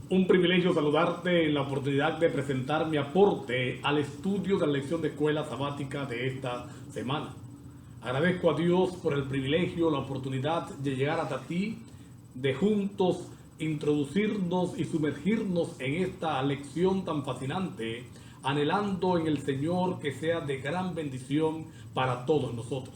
Un privilegio saludarte en la oportunidad de presentar mi aporte al estudio de la lección de escuela sabática de esta semana. Agradezco a Dios por el privilegio, la oportunidad de llegar hasta ti, de juntos introducirnos y sumergirnos en esta lección tan fascinante, anhelando en el Señor que sea de gran bendición para todos nosotros.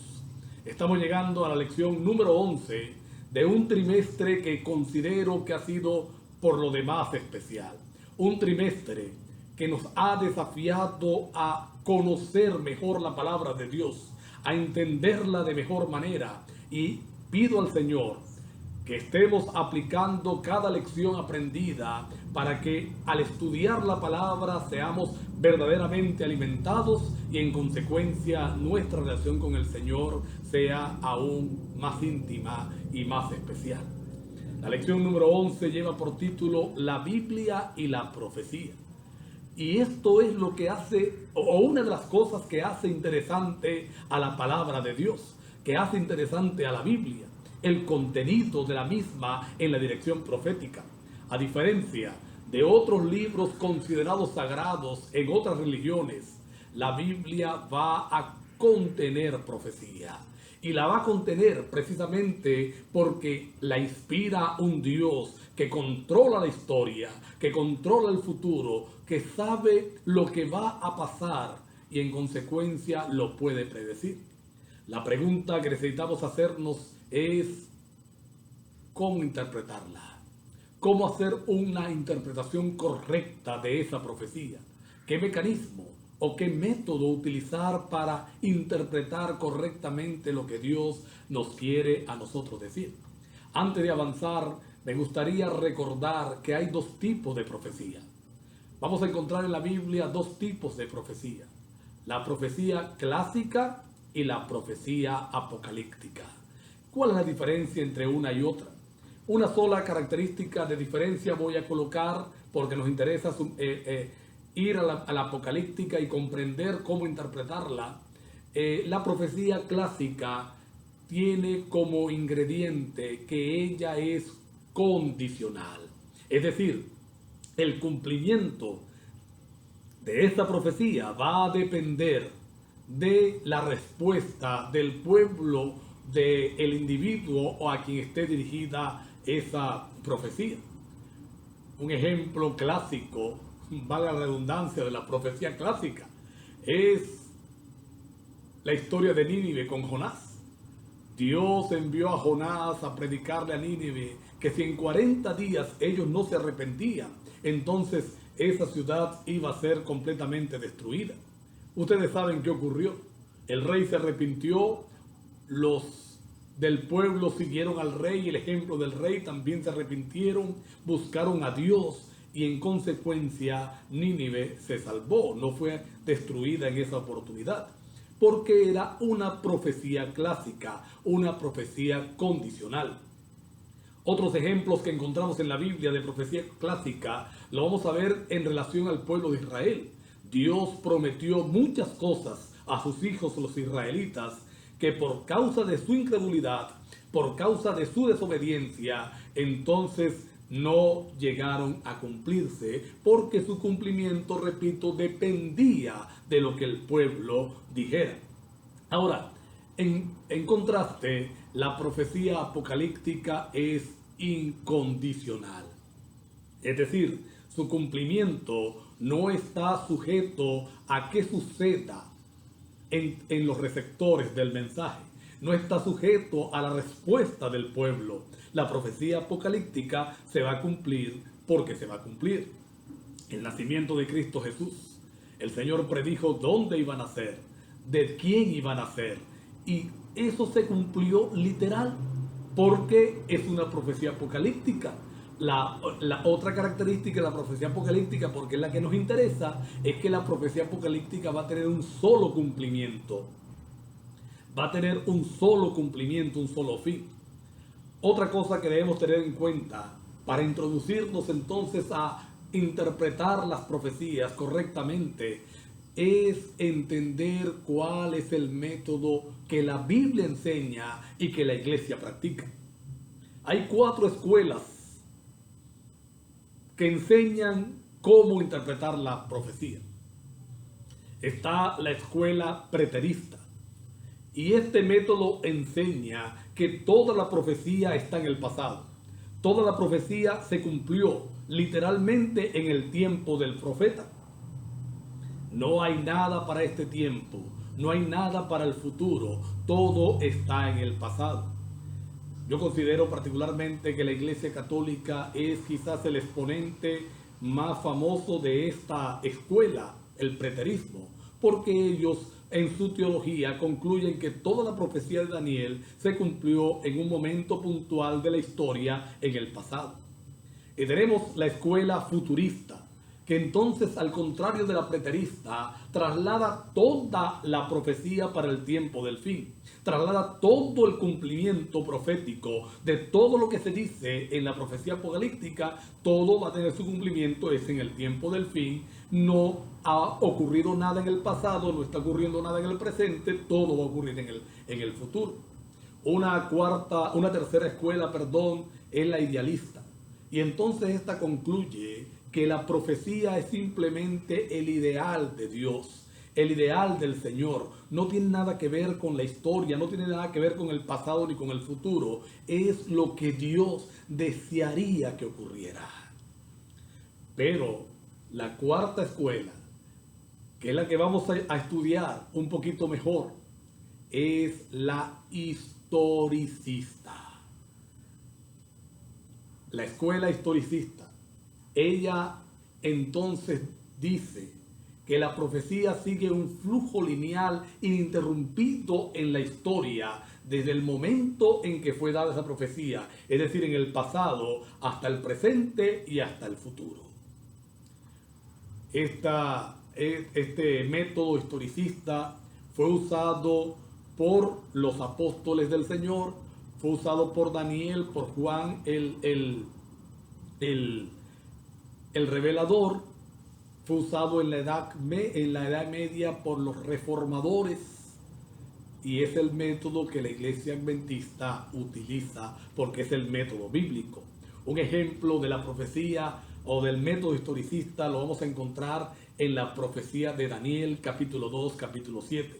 Estamos llegando a la lección número 11 de un trimestre que considero que ha sido por lo demás especial. Un trimestre que nos ha desafiado a conocer mejor la palabra de Dios, a entenderla de mejor manera, y pido al Señor que estemos aplicando cada lección aprendida para que al estudiar la palabra seamos verdaderamente alimentados y en consecuencia nuestra relación con el Señor sea aún más íntima y más especial. La lección número 11 lleva por título La Biblia y la profecía. Y esto es lo que hace, o una de las cosas que hace interesante a la palabra de Dios, que hace interesante a la Biblia, el contenido de la misma en la dirección profética. A diferencia de otros libros considerados sagrados en otras religiones, la Biblia va a contener profecía. Y la va a contener precisamente porque la inspira un Dios que controla la historia, que controla el futuro, que sabe lo que va a pasar y en consecuencia lo puede predecir. La pregunta que necesitamos hacernos es ¿cómo interpretarla? ¿Cómo hacer una interpretación correcta de esa profecía? ¿Qué mecanismo o qué método utilizar para interpretar correctamente lo que Dios nos quiere a nosotros decir? Antes de avanzar, me gustaría recordar que hay dos tipos de profecía. Vamos a encontrar en la Biblia dos tipos de profecía: la profecía clásica y la profecía apocalíptica. ¿Cuál es la diferencia entre una y otra? Una sola característica de diferencia voy a colocar porque nos interesa ir a la apocalíptica y comprender cómo interpretarla. La profecía clásica tiene como ingrediente que ella es condicional. Es decir, el cumplimiento de esta profecía va a depender de la respuesta del pueblo, del individuo o a quien esté dirigida esa profecía. Un ejemplo clásico, valga la redundancia, de la profecía clásica es la historia de Nínive con Jonás. Dios envió a Jonás a predicarle a Nínive que si en 40 días ellos no se arrepentían, entonces esa ciudad iba a ser completamente destruida. Ustedes saben qué ocurrió. El rey se arrepintió, los del pueblo siguieron al rey, el ejemplo del rey, también se arrepintieron, buscaron a Dios y en consecuencia Nínive se salvó, no fue destruida en esa oportunidad, porque era una profecía clásica, una profecía condicional. Otros ejemplos que encontramos en la Biblia de profecía clásica lo vamos a ver en relación al pueblo de Israel. Dios prometió muchas cosas a sus hijos los israelitas que por causa de su incredulidad, por causa de su desobediencia, entonces no llegaron a cumplirse, porque su cumplimiento, repito, dependía de lo que el pueblo dijera. Ahora, en contraste, la profecía apocalíptica es incondicional. Es decir, su cumplimiento no está sujeto a qué suceda en los receptores del mensaje. No está sujeto a la respuesta del pueblo. La profecía apocalíptica se va a cumplir porque se va a cumplir. El nacimiento de Cristo Jesús. El Señor predijo dónde iba a nacer, de quién iba a nacer. Y eso se cumplió literal porque es una profecía apocalíptica. La otra característica de la profecía apocalíptica, porque es la que nos interesa, es que la profecía apocalíptica va a tener un solo cumplimiento. Va a tener un solo cumplimiento, un solo fin. Otra cosa que debemos tener en cuenta para introducirnos entonces a interpretar las profecías correctamente es entender cuál es el método que la Biblia enseña y que la iglesia practica. Hay 4 escuelas que enseñan cómo interpretar la profecía. Está la escuela preterista. Y este método enseña que toda la profecía está en el pasado. Toda la profecía se cumplió literalmente en el tiempo del profeta. No hay nada para este tiempo, no hay nada para el futuro, todo está en el pasado. Yo considero particularmente que la Iglesia Católica es quizás el exponente más famoso de esta escuela, el preterismo, porque ellos en su teología concluyen que toda la profecía de Daniel se cumplió en un momento puntual de la historia en el pasado. Y tenemos la escuela futurista, que entonces, al contrario de la preterista, traslada toda la profecía para el tiempo del fin. Traslada todo el cumplimiento profético de todo lo que se dice en la profecía apocalíptica. Todo va a tener su cumplimiento, es en el tiempo del fin. No ha ocurrido nada en el pasado, no está ocurriendo nada en el presente, todo va a ocurrir en el futuro. Una tercera escuela, es la idealista. Y entonces esta concluye que la profecía es simplemente el ideal de Dios, el ideal del Señor. No tiene nada que ver con la historia, no tiene nada que ver con el pasado ni con el futuro. Es lo que Dios desearía que ocurriera. Pero la cuarta escuela, que es la que vamos a estudiar un poquito mejor, es la historicista. La escuela historicista. Ella entonces dice que la profecía sigue un flujo lineal ininterrumpido en la historia desde el momento en que fue dada esa profecía, es decir, en el pasado hasta el presente y hasta el futuro. Este método historicista fue usado por los apóstoles del Señor, fue usado por Daniel, por Juan el revelador, fue usado en la Edad Media por los reformadores, y es el método que la Iglesia Adventista utiliza porque es el método bíblico. Un ejemplo de la profecía o del método historicista lo vamos a encontrar en la profecía de Daniel, capítulo 2, capítulo 7.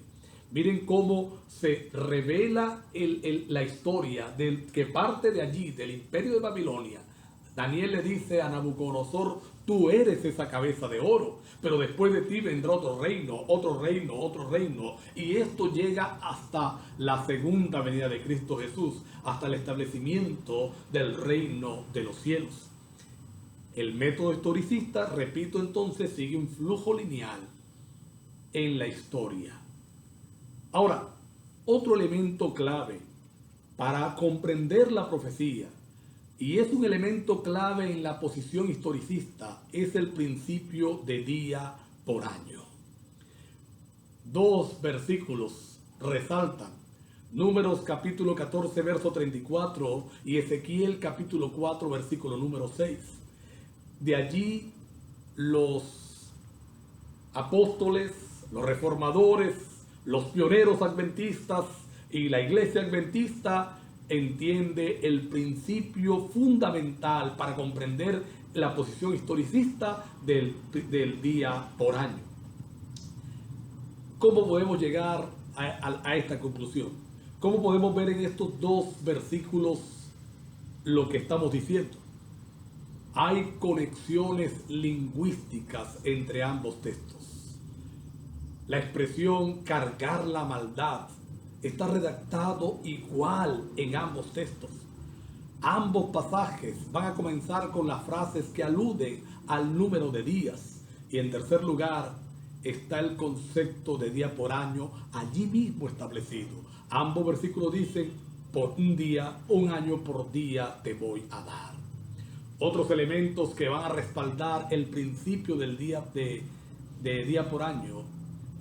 Miren cómo se revela la historia que parte de allí, del imperio de Babilonia. Daniel le dice a Nabucodonosor: tú eres esa cabeza de oro, pero después de ti vendrá otro reino, otro reino, otro reino. Y esto llega hasta la segunda venida de Cristo Jesús, hasta el establecimiento del reino de los cielos. El método historicista, repito entonces, sigue un flujo lineal en la historia. Ahora, otro elemento clave para comprender la profecía, y es un elemento clave en la posición historicista, es el principio de día por año. Dos versículos resaltan: Números capítulo 14, verso 34 y Ezequiel capítulo 4, versículo número 6. De allí los apóstoles, los reformadores, los pioneros adventistas y la iglesia adventista entiende el principio fundamental para comprender la posición historicista del día por año. ¿Cómo podemos llegar a esta conclusión? ¿Cómo podemos ver en estos dos versículos lo que estamos diciendo? Hay conexiones lingüísticas entre ambos textos. La expresión cargar la maldad está redactado igual en ambos textos. Ambos pasajes van a comenzar con las frases que aluden al número de días. Y en tercer lugar está el concepto de día por año allí mismo establecido. Ambos versículos dicen: por un día, un año por día te voy a dar. Otros elementos que van a respaldar el principio del día de día por año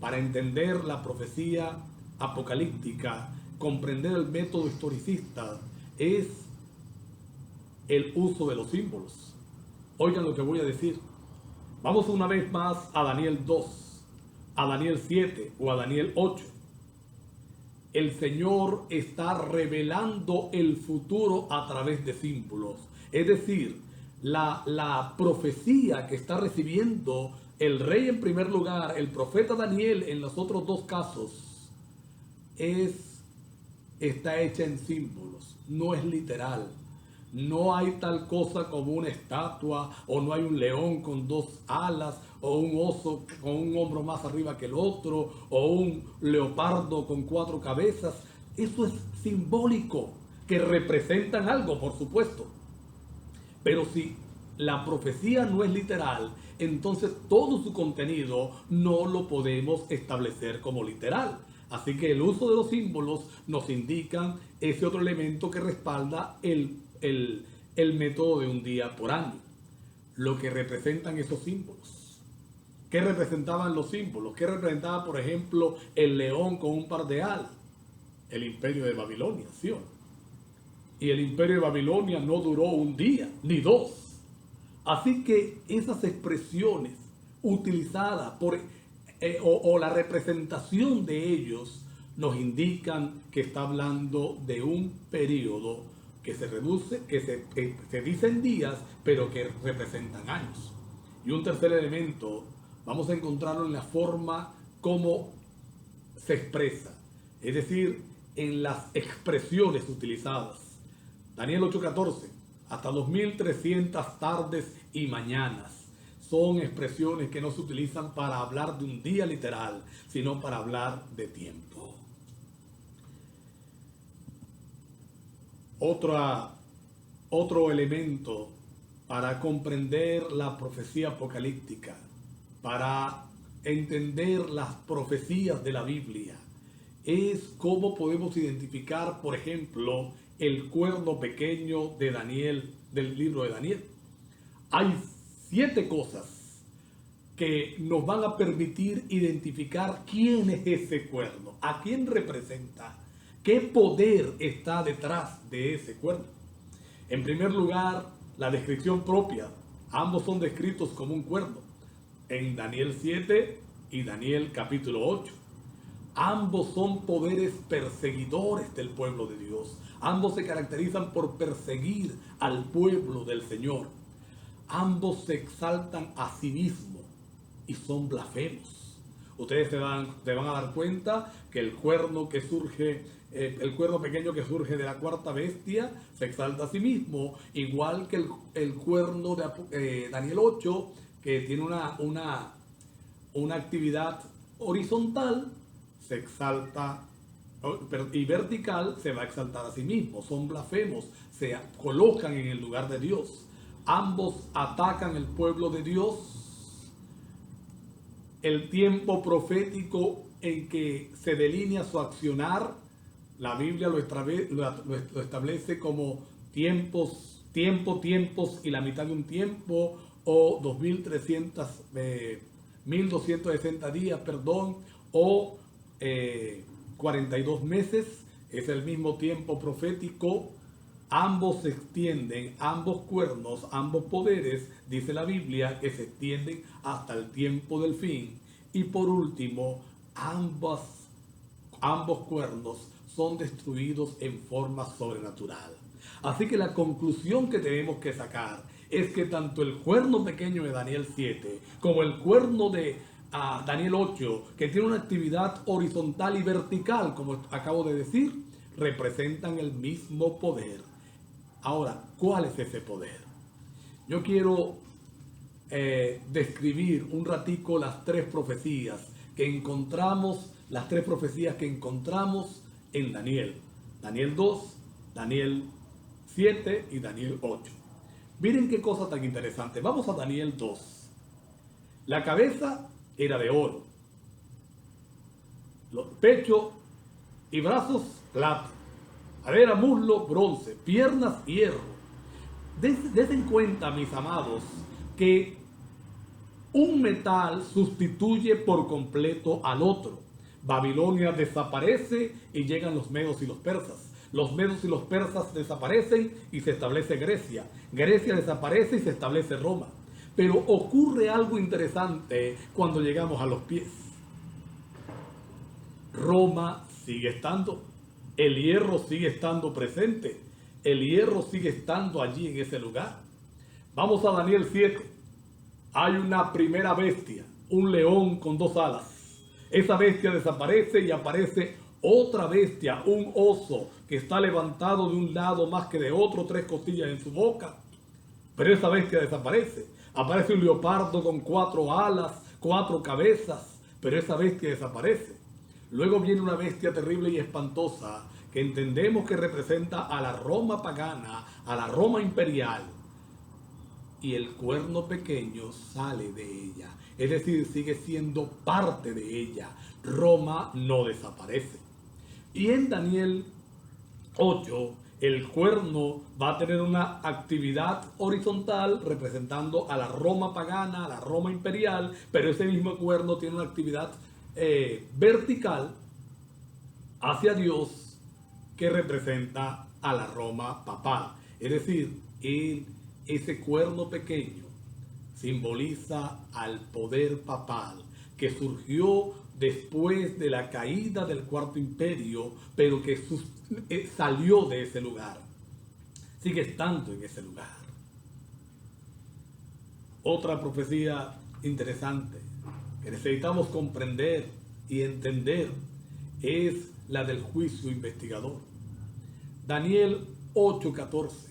para entender la profecía apocalíptica, comprender el método historicista, es el uso de los símbolos. Oigan lo que voy a decir. Vamos una vez más a Daniel 2, a Daniel 7 o a Daniel 8. El Señor está revelando el futuro a través de símbolos. Es decir, la profecía que está recibiendo el rey en primer lugar, el profeta Daniel en los otros dos casos, está hecha en símbolos, no es literal. No hay tal cosa como una estatua, o no hay un león con dos alas, o un oso con un hombro más arriba que el otro, o un leopardo con 4 cabezas. Eso es simbólico, que representan algo, por supuesto. Pero si la profecía no es literal, entonces todo su contenido no lo podemos establecer como literal. Así que el uso de los símbolos nos indican ese otro elemento que respalda el método de un día por año. Lo que representan esos símbolos. ¿Qué representaban los símbolos? ¿Qué representaba, por ejemplo, el león con un par de alas? El imperio de Babilonia, ¿sí o no? Y el imperio de Babilonia no duró un día, ni 2. Así que esas expresiones utilizadas o la representación de ellos nos indican que está hablando de un periodo que se reduce, que se dicen días, pero que representan años. Y un tercer elemento, vamos a encontrarlo en la forma como se expresa, es decir, en las expresiones utilizadas. Daniel 8:14, hasta 2300 tardes y mañanas. Son expresiones que no se utilizan para hablar de un día literal, sino para hablar de tiempo. Otro elemento para comprender la profecía apocalíptica, para entender las profecías de la Biblia, es cómo podemos identificar, por ejemplo, el cuerno pequeño de Daniel, del libro de Daniel. Hay 7 cosas que nos van a permitir identificar quién es ese cuerno, a quién representa, qué poder está detrás de ese cuerno. En primer lugar, la descripción propia. Ambos son descritos como un cuerno en Daniel 7 y Daniel capítulo 8. Ambos son poderes perseguidores del pueblo de Dios. Ambos se caracterizan por perseguir al pueblo del Señor. Ambos se exaltan a sí mismos y son blasfemos. Ustedes se van a dar cuenta que el cuerno pequeño que surge de la cuarta bestia se exalta a sí mismo, igual que el cuerno de Daniel 8, que tiene una actividad horizontal, se exalta, y vertical se va a exaltar a sí mismo. Son blasfemos, se colocan en el lugar de Dios. Ambos atacan el pueblo de Dios. El tiempo profético en que se delinea su accionar, la Biblia lo establece como tiempos y la mitad de un tiempo, o 1260 días, o 42 meses. Es el mismo tiempo profético. Ambos se extienden, ambos cuernos, ambos poderes, dice la Biblia, que se extienden hasta el tiempo del fin. Y por último, ambos cuernos son destruidos en forma sobrenatural. Así que la conclusión que tenemos que sacar es que tanto el cuerno pequeño de Daniel 7 como el cuerno de Daniel 8, que tiene una actividad horizontal y vertical, como acabo de decir, representan el mismo poder. Ahora, ¿cuál es ese poder? Yo quiero describir un ratico las tres profecías que encontramos en Daniel. Daniel 2, Daniel 7 y Daniel 8. Miren qué cosa tan interesante. Vamos a Daniel 2. La cabeza era de oro, pecho y brazos plata, cadera, muslo, bronce, piernas, hierro. Des en cuenta, mis amados, que un metal sustituye por completo al otro. Babilonia desaparece y llegan los medos y los persas. Los medos y los persas desaparecen y se establece Grecia. Grecia desaparece y se establece Roma. Pero ocurre algo interesante cuando llegamos a los pies. Roma sigue estando. El hierro sigue estando presente. El hierro sigue estando allí en ese lugar. Vamos a Daniel 7. Hay una primera bestia, un león con 2 alas. Esa bestia desaparece y aparece otra bestia, un oso que está levantado de un lado más que de otro, 3 costillas en su boca. Pero esa bestia desaparece. Aparece un leopardo con 4 alas, 4 cabezas, pero esa bestia desaparece. Luego viene una bestia terrible y espantosa que entendemos que representa a la Roma pagana, a la Roma imperial. Y el cuerno pequeño sale de ella, es decir, sigue siendo parte de ella. Roma no desaparece. Y en Daniel 8, el cuerno va a tener una actividad horizontal representando a la Roma pagana, a la Roma imperial, pero ese mismo cuerno tiene una actividad vertical hacia Dios que representa a la Roma papal. Es decir, ese cuerno pequeño simboliza al poder papal que surgió después de la caída del Cuarto Imperio, pero que salió de ese lugar. Sigue estando en ese lugar. Otra profecía interesante que necesitamos comprender y entender es la del juicio investigador. Daniel 8:14.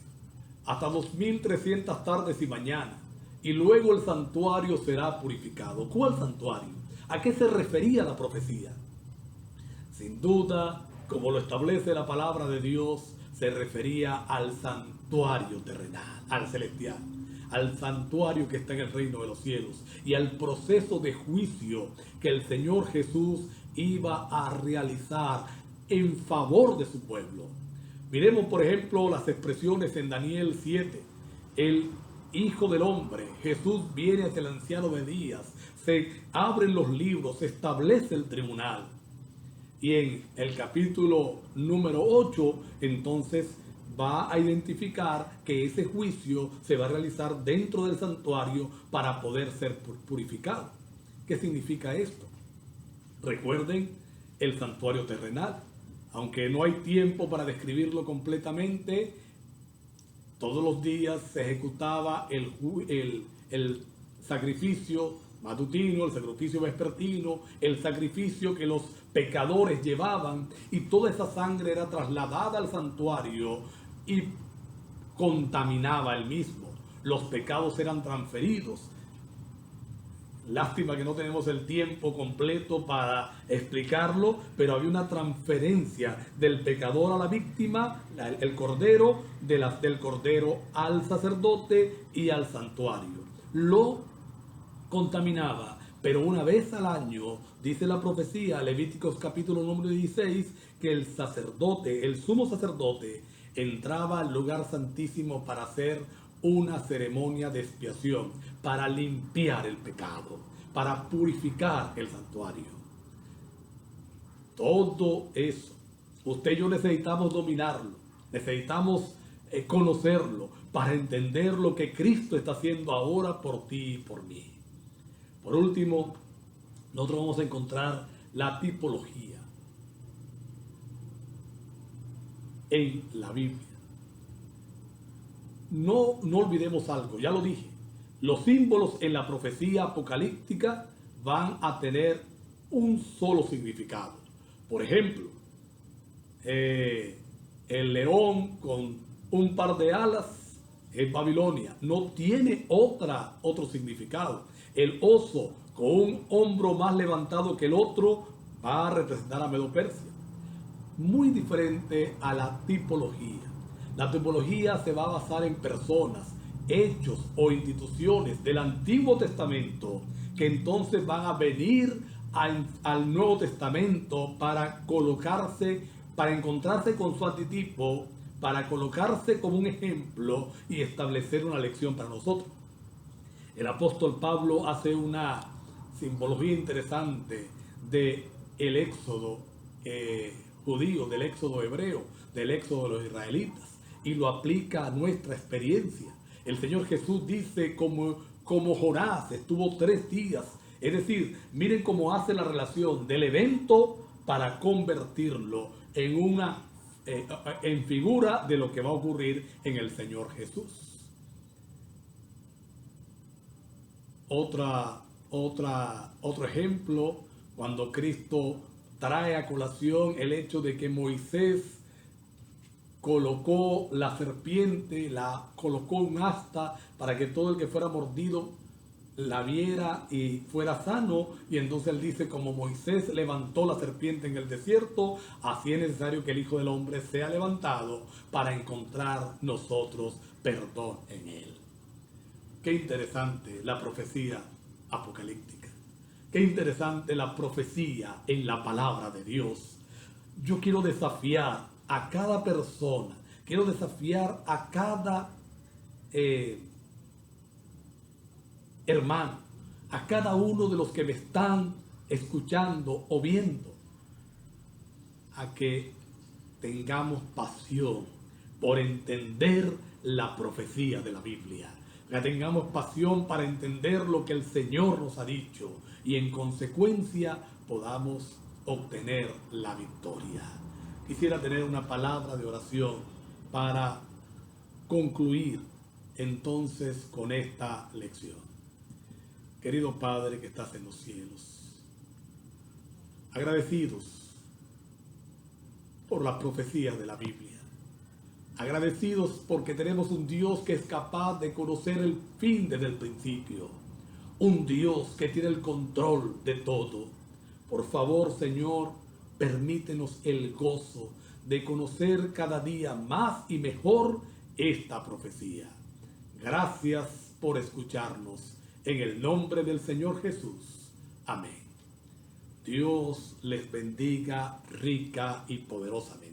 Hasta 2300 tardes y mañana, y luego el santuario será purificado. ¿Cuál santuario? ¿A qué se refería la profecía? Sin duda, como lo establece la palabra de Dios, se refería al santuario terrenal, al celestial, al santuario que está en el reino de los cielos y al proceso de juicio que el Señor Jesús iba a realizar en favor de su pueblo. Miremos, por ejemplo, las expresiones en Daniel 7. El Hijo del Hombre, Jesús, viene hacia el anciano de días, se abren los libros, se establece el tribunal. Y en el capítulo número 8, entonces, va a identificar que ese juicio se va a realizar dentro del santuario para poder ser purificado. ¿Qué significa esto? Recuerden el santuario terrenal. Aunque no hay tiempo para describirlo completamente, todos los días se ejecutaba el sacrificio matutino, el sacrificio vespertino, el sacrificio que los pecadores llevaban, y toda esa sangre era trasladada al santuario y contaminaba el mismo. Los pecados eran transferidos. Lástima que no tenemos el tiempo completo para explicarlo, pero había una transferencia del pecador a la víctima, el cordero, del cordero al sacerdote y al santuario. Lo contaminaba, pero una vez al año, dice la profecía, Levíticos capítulo número 16, que el sacerdote, el sumo sacerdote, entraba al lugar santísimo para hacer una ceremonia de expiación, para limpiar el pecado, para purificar el santuario. Todo eso, usted y yo necesitamos dominarlo, necesitamos conocerlo para entender lo que Cristo está haciendo ahora por ti y por mí. Por último, nosotros vamos a encontrar la tipología en la Biblia. No olvidemos algo, ya lo dije. Los símbolos en la profecía apocalíptica van a tener un solo significado. Por ejemplo, el león con un par de alas es Babilonia, no tiene otro significado. El oso con un hombro más levantado que el otro va a representar a Medo-Persia. Muy diferente a la tipología. La tipología se va a basar en personas, hechos o instituciones del Antiguo Testamento que entonces van a venir al Nuevo Testamento para colocarse, para encontrarse con su antitipo, para colocarse como un ejemplo y establecer una lección para nosotros. El apóstol Pablo hace una simbología interesante del éxodo judío, del éxodo hebreo, del éxodo de los israelitas, y lo aplica a nuestra experiencia. El Señor Jesús dice como Jonás estuvo 3 días. Es decir, miren cómo hace la relación del evento para convertirlo en figura de lo que va a ocurrir en el Señor Jesús. Otro ejemplo, cuando Cristo trae a colación el hecho de que Moisés colocó la serpiente, colocó un asta para que todo el que fuera mordido la viera y fuera sano. Y entonces él dice, como Moisés levantó la serpiente en el desierto, así es necesario que el Hijo del Hombre sea levantado para encontrar nosotros perdón en él. Qué interesante la profecía apocalíptica. Qué interesante la profecía en la palabra de Dios. Yo quiero desafiar a cada persona, quiero desafiar a cada hermano, a cada uno de los que me están escuchando o viendo, a que tengamos pasión por entender la profecía de la Biblia. Que tengamos pasión para entender lo que el Señor nos ha dicho y en consecuencia podamos obtener la victoria. Quisiera tener una palabra de oración para concluir entonces con esta lección. Querido Padre que estás en los cielos, agradecidos por las profecías de la Biblia, agradecidos porque tenemos un Dios que es capaz de conocer el fin desde el principio, un Dios que tiene el control de todo. Por favor, Señor, permítenos el gozo de conocer cada día más y mejor esta profecía. Gracias por escucharnos. En el nombre del Señor Jesús. Amén. Dios les bendiga rica y poderosamente.